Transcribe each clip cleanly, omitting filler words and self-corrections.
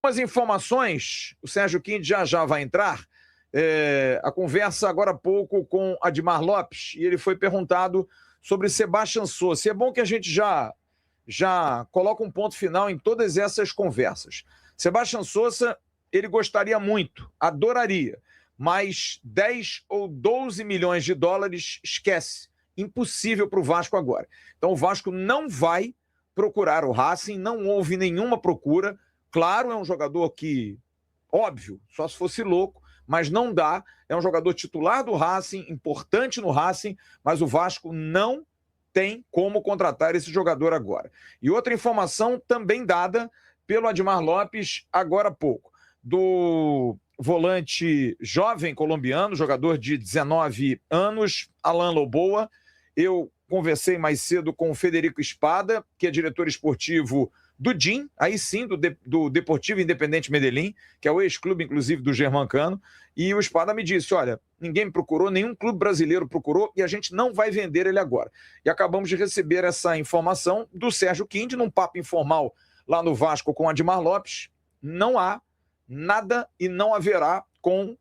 Umas informações, o Sérgio Quinde já vai entrar. A conversa agora há pouco com Admar Lopes, e ele foi perguntado sobre Sebastião Sosa. E é bom que a gente já coloca um ponto final em todas essas conversas. Sebastião Sosa, ele gostaria muito, adoraria, mas 10 ou 12 milhões de dólares, esquece. Impossível para o Vasco agora. Então o Vasco não vai procurar o Racing, não houve nenhuma procura. Claro, é um jogador que, óbvio, só se fosse louco, mas não dá. É um jogador titular do Racing, importante no Racing, mas o Vasco não tem como contratar esse jogador agora. E outra informação também dada pelo Admar Lopes agora há pouco, do volante jovem colombiano, jogador de 19 anos, Alan Loboa. Eu conversei mais cedo com o Federico Espada, que é diretor esportivo do DIM, aí sim, do Deportivo Independente Medellín, que é o ex-clube, inclusive, do Germancano, e o Espada me disse, olha, ninguém me procurou, nenhum clube brasileiro procurou, e a gente não vai vender ele agora. E acabamos de receber essa informação do Sérgio Quinde, num papo informal lá no Vasco com o Admar Lopes. Não há nada e não haverá com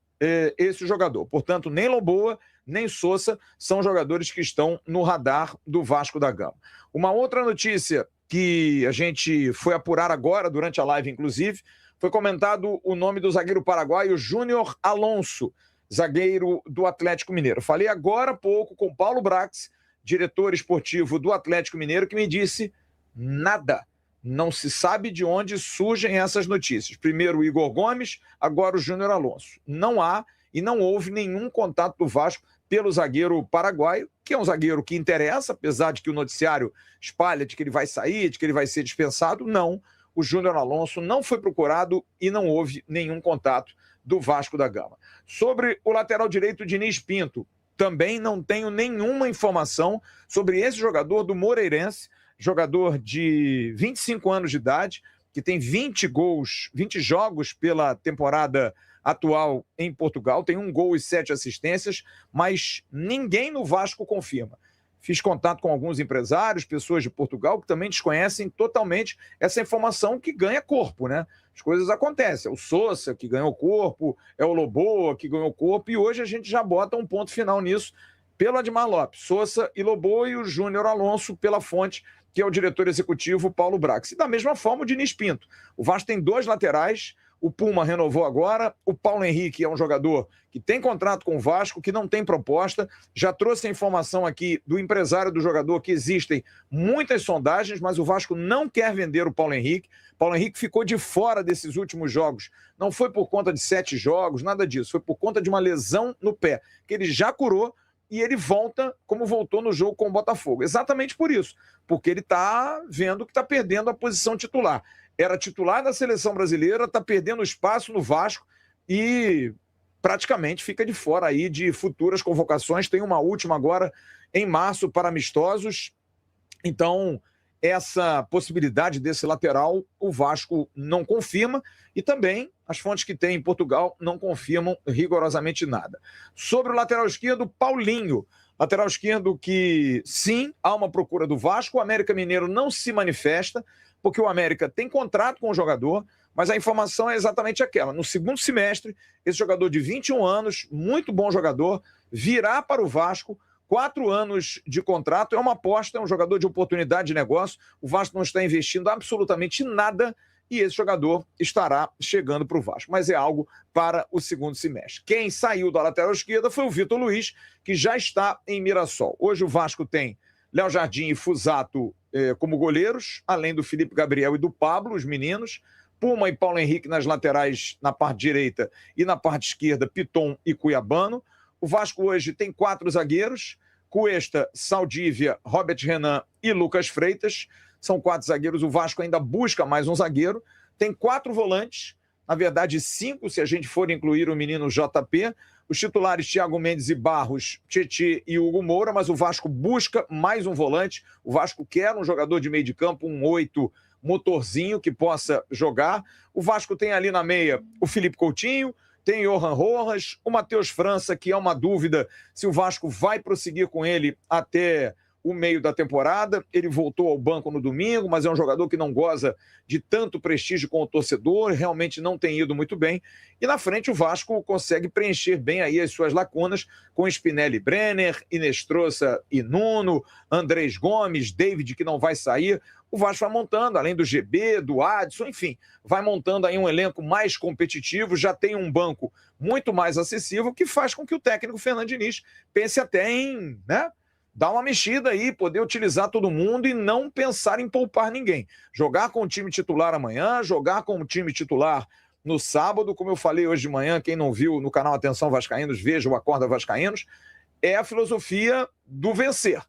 esse jogador. Portanto, nem Loboa, nem Sosa são jogadores que estão no radar do Vasco da Gama. Uma outra notícia que a gente foi apurar agora, durante a live, inclusive, foi comentado o nome do zagueiro paraguaio Júnior Alonso, zagueiro do Atlético Mineiro. Falei agora há pouco com Paulo Brax, diretor esportivo do Atlético Mineiro, que me disse nada. Não se sabe de onde surgem essas notícias. Primeiro o Igor Gomes, agora o Júnior Alonso. Não há e não houve nenhum contato do Vasco pelo zagueiro paraguaio, que é um zagueiro que interessa, apesar de que o noticiário espalha de que ele vai sair, de que ele vai ser dispensado. Não, o Júnior Alonso não foi procurado e não houve nenhum contato do Vasco da Gama. Sobre o lateral direito Diniz Pinto, também não tenho nenhuma informação sobre esse jogador do Moreirense, jogador de 25 anos de idade, que tem 20 gols, 20 jogos pela temporada atual em Portugal, tem 1 gol e 7 assistências, mas ninguém no Vasco confirma. Fiz contato com alguns empresários, pessoas de Portugal, que também desconhecem totalmente essa informação que ganha corpo, né? As coisas acontecem. É o Sosa que ganhou corpo, é o Loboa que ganhou corpo, e hoje a gente já bota um ponto final nisso pelo Admar Lopes. Sosa e Loboa, e o Júnior Alonso pela fonte, que é o diretor executivo Paulo Brax. E da mesma forma o Diniz Pinto. O Vasco tem 2 laterais, o Puma renovou agora, o Paulo Henrique é um jogador que tem contrato com o Vasco, que não tem proposta. Já trouxe a informação aqui do empresário do jogador que existem muitas sondagens, mas o Vasco não quer vender o Paulo Henrique. Paulo Henrique ficou de fora desses últimos jogos. Não foi por conta de 7 jogos, nada disso. Foi por conta de uma lesão no pé, que ele já curou, e ele volta como voltou no jogo com o Botafogo. Exatamente por isso, porque ele está vendo que está perdendo a posição titular. Era titular da seleção brasileira, está perdendo espaço no Vasco e praticamente fica de fora aí de futuras convocações. Tem uma última agora em março para amistosos. Então, essa possibilidade desse lateral, o Vasco não confirma, e também as fontes que tem em Portugal não confirmam rigorosamente nada. Sobre o lateral esquerdo, Paulinho. Lateral esquerdo que, sim, há uma procura do Vasco. O América Mineiro não se manifesta, porque o América tem contrato com o jogador, mas a informação é exatamente aquela. No segundo semestre, esse jogador de 21 anos, muito bom jogador, virá para o Vasco. 4 anos de contrato, é uma aposta, é um jogador de oportunidade de negócio. O Vasco não está investindo absolutamente nada e esse jogador estará chegando para o Vasco. Mas é algo para o segundo semestre. Quem saiu da lateral esquerda foi o Vitor Luiz, que já está em Mirassol. Hoje o Vasco tem Léo Jardim e Fusato como goleiros, além do Felipe Gabriel e do Pablo, os meninos. Puma e Paulo Henrique nas laterais, na parte direita, e na parte esquerda, Piton e Cuiabano. O Vasco hoje tem 4 zagueiros: Cuesta, Saldívia, Robert Renan e Lucas Freitas. São 4 zagueiros. O Vasco ainda busca mais um zagueiro. Tem 4 volantes, na verdade 5, se a gente for incluir o menino JP. Os titulares Thiago Mendes e Barros, Tietê e Hugo Moura, mas o Vasco busca mais um volante. O Vasco quer um jogador de meio de campo, um 8 motorzinho que possa jogar. O Vasco tem ali na meia o Felipe Coutinho, tem Johan Rojas, o Matheus França, que é uma dúvida se o Vasco vai prosseguir com ele até o meio da temporada, ele voltou ao banco no domingo, mas é um jogador que não goza de tanto prestígio com o torcedor, realmente não tem ido muito bem, e na frente o Vasco consegue preencher bem aí as suas lacunas com Spinelli e Brenner, Inestrosa e Nuno, Andrés Gomes, David que não vai sair. O Vasco vai montando, além do GB, do Adson, enfim, vai montando aí um elenco mais competitivo, já tem um banco muito mais acessível, que faz com que o técnico Fernando Diniz pense até em, né, dar uma mexida aí, poder utilizar todo mundo e não pensar em poupar ninguém. Jogar com o time titular amanhã, jogar com o time titular no sábado, como eu falei hoje de manhã, quem não viu no canal Atenção Vascaínos, veja o Acorda Vascaínos, é a filosofia do vencer.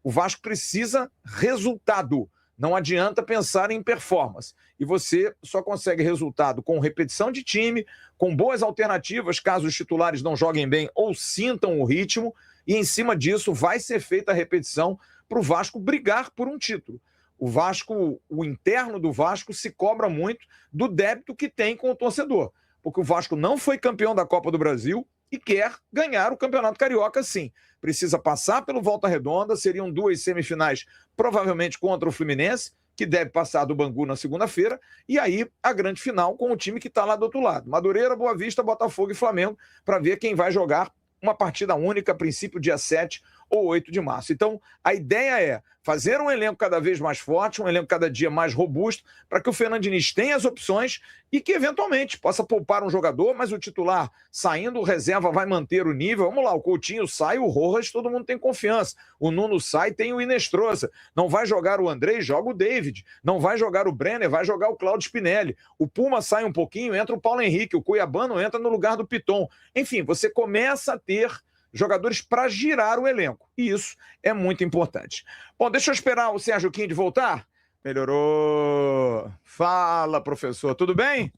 O Vasco precisa resultado. Não adianta pensar em performance. E você só consegue resultado com repetição de time, com boas alternativas, caso os titulares não joguem bem ou sintam o ritmo, e em cima disso vai ser feita a repetição para o Vasco brigar por um título. O Vasco, o interno do Vasco se cobra muito do débito que tem com o torcedor, porque o Vasco não foi campeão da Copa do Brasil e quer ganhar o Campeonato Carioca sim. Precisa passar pelo Volta Redonda, seriam 2 semifinais, provavelmente contra o Fluminense, que deve passar do Bangu na segunda-feira, e aí a grande final com o time que está lá do outro lado. Madureira, Boa Vista, Botafogo e Flamengo, para ver quem vai jogar uma partida única, a princípio dia 7 ou 8 de março. Então, a ideia é fazer um elenco cada vez mais forte, um elenco cada dia mais robusto, para que o Fernando Diniz tenha as opções e que, eventualmente, possa poupar um jogador, mas o titular saindo, o reserva vai manter o nível. Vamos lá, o Coutinho sai, o Rojas, todo mundo tem confiança. O Nuno sai, tem o Inestrosa. Não vai jogar o Andrés, joga o David. Não vai jogar o Brenner, vai jogar o Claudio Spinelli. O Puma sai um pouquinho, entra o Paulo Henrique. O Cuiabano entra no lugar do Piton. Enfim, você começa a ter jogadores para girar o elenco. E isso é muito importante. Bom, deixa eu esperar o Sérgio Quinde voltar. Melhorou. Fala, professor. Tudo bem?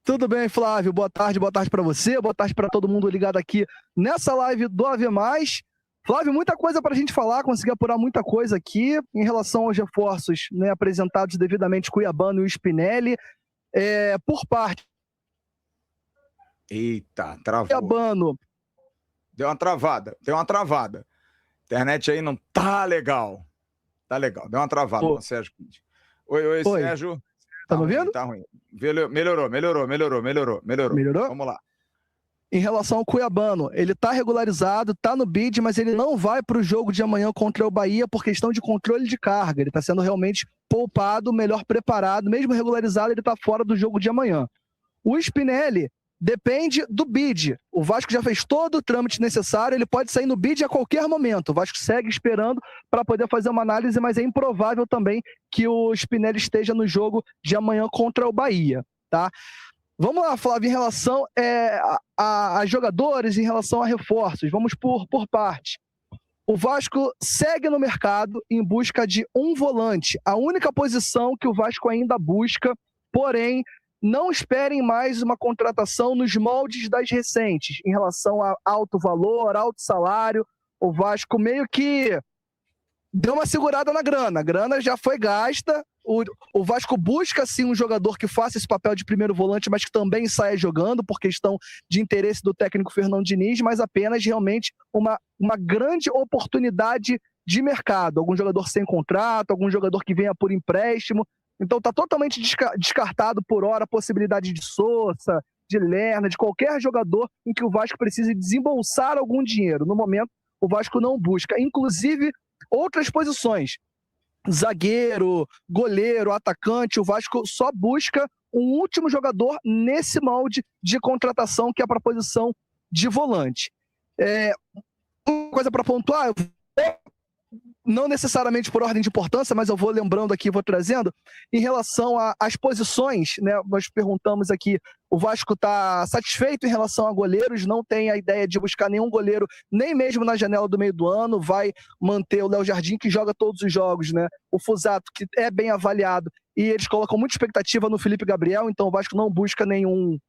Tudo bem, Flávio. Boa tarde para você. Boa tarde para todo mundo ligado aqui nessa live do AV+. Flávio, muita coisa para a gente falar. Consegui apurar muita coisa aqui em relação aos reforços, né, apresentados devidamente Cuiabano e o Spinelli. Por parte... Eita, travou. Cuiabano... Deu uma travada. Internet aí não tá legal. Tá legal, deu uma travada, Sérgio. Oi, Sérgio. Tá me ouvindo? Tá ruim. Melhorou. Melhorou? Vamos lá. Em relação ao Cuiabano, ele tá regularizado, tá no bid, mas ele não vai para o jogo de amanhã contra o Bahia por questão de controle de carga. Ele tá sendo realmente poupado, melhor preparado, mesmo regularizado, ele tá fora do jogo de amanhã. O Spinelli depende do bid. O Vasco já fez todo o trâmite necessário, ele pode sair no bid a qualquer momento. O Vasco segue esperando para poder fazer uma análise, mas é improvável também que o Spinelli esteja no jogo de amanhã contra o Bahia, tá? Vamos lá, Flávio, em relação a jogadores, em relação a reforços, vamos por parte. O Vasco segue no mercado em busca de um volante, a única posição que o Vasco ainda busca, porém, não esperem mais uma contratação nos moldes das recentes, em relação a alto valor, alto salário. O Vasco meio que deu uma segurada na grana. A grana já foi gasta. O Vasco busca, sim, um jogador que faça esse papel de primeiro volante, mas que também saia jogando, por questão de interesse do técnico Fernando Diniz, mas apenas realmente uma grande oportunidade de mercado. Algum jogador sem contrato, algum jogador que venha por empréstimo. Então está totalmente descartado por hora a possibilidade de Sousa, de Lerna, de qualquer jogador em que o Vasco precise desembolsar algum dinheiro. No momento, o Vasco não busca. Inclusive, outras posições. Zagueiro, goleiro, atacante. O Vasco só busca um último jogador nesse molde de contratação, que é para a posição de volante. Uma coisa para pontuar... não necessariamente por ordem de importância, mas eu vou lembrando aqui, vou trazendo, em relação às posições, né? Nós perguntamos aqui, o Vasco está satisfeito em relação a goleiros, não tem a ideia de buscar nenhum goleiro, nem mesmo na janela do meio do ano, vai manter o Léo Jardim, que joga todos os jogos, né? O Fusato, que é bem avaliado, e eles colocam muita expectativa no Felipe Gabriel, então o Vasco não busca nenhum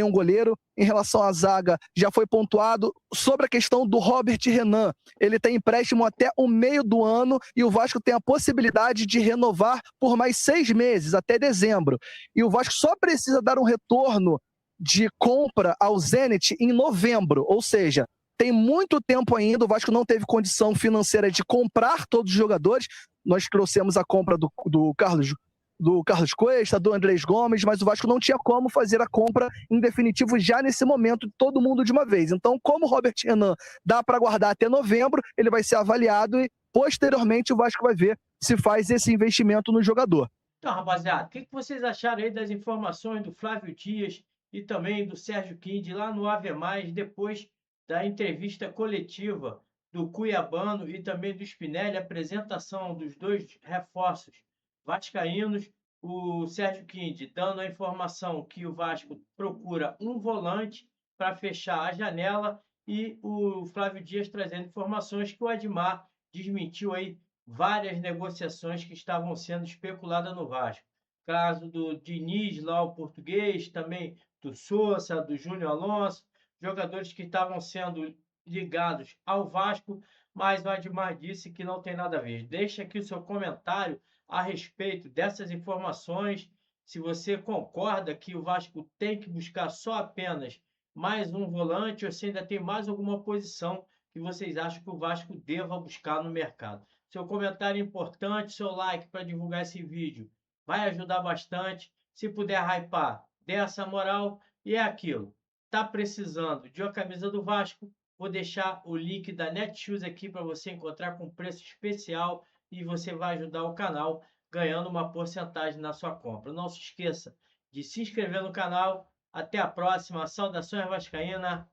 goleiro. Em relação à zaga, já foi pontuado sobre a questão do Robert Renan. Ele tem empréstimo até o meio do ano e o Vasco tem a possibilidade de renovar por mais 6 meses, até dezembro. E o Vasco só precisa dar um retorno de compra ao Zenit em novembro, ou seja, tem muito tempo ainda, o Vasco não teve condição financeira de comprar todos os jogadores. Nós trouxemos a compra do Carlos Cuesta, do Andrés Gomes, mas o Vasco não tinha como fazer a compra em definitivo já nesse momento, todo mundo de uma vez. Então, como o Robert Renan dá para guardar até novembro, ele vai ser avaliado e posteriormente o Vasco vai ver se faz esse investimento no jogador. Então, rapaziada, o que vocês acharam aí das informações do Flávio Dias e também do Sérgio Kind lá no Ave Mais, depois da entrevista coletiva do Cuiabano e também do Spinelli, a apresentação dos dois reforços vascaínos, o Sérgio Kind dando a informação que o Vasco procura um volante para fechar a janela e o Flávio Dias trazendo informações que o Admar desmentiu aí várias negociações que estavam sendo especuladas no Vasco. Caso do Diniz, lá o português, também do Sousa, do Júnior Alonso, jogadores que estavam sendo ligados ao Vasco, mas o Admar disse que não tem nada a ver. Deixa aqui o seu comentário a respeito dessas informações, se você concorda que o Vasco tem que buscar só apenas mais um volante ou se ainda tem mais alguma posição que vocês acham que o Vasco deva buscar no mercado. Seu comentário é importante, seu like para divulgar esse vídeo vai ajudar bastante. Se puder hypar, dê essa moral. E é aquilo. Tá precisando de uma camisa do Vasco? Vou deixar o link da Netshoes aqui para você encontrar com preço especial e você vai ajudar o canal ganhando uma porcentagem na sua compra. Não se esqueça de se inscrever no canal. Até a próxima. Saudações vascaína.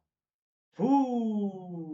Fui!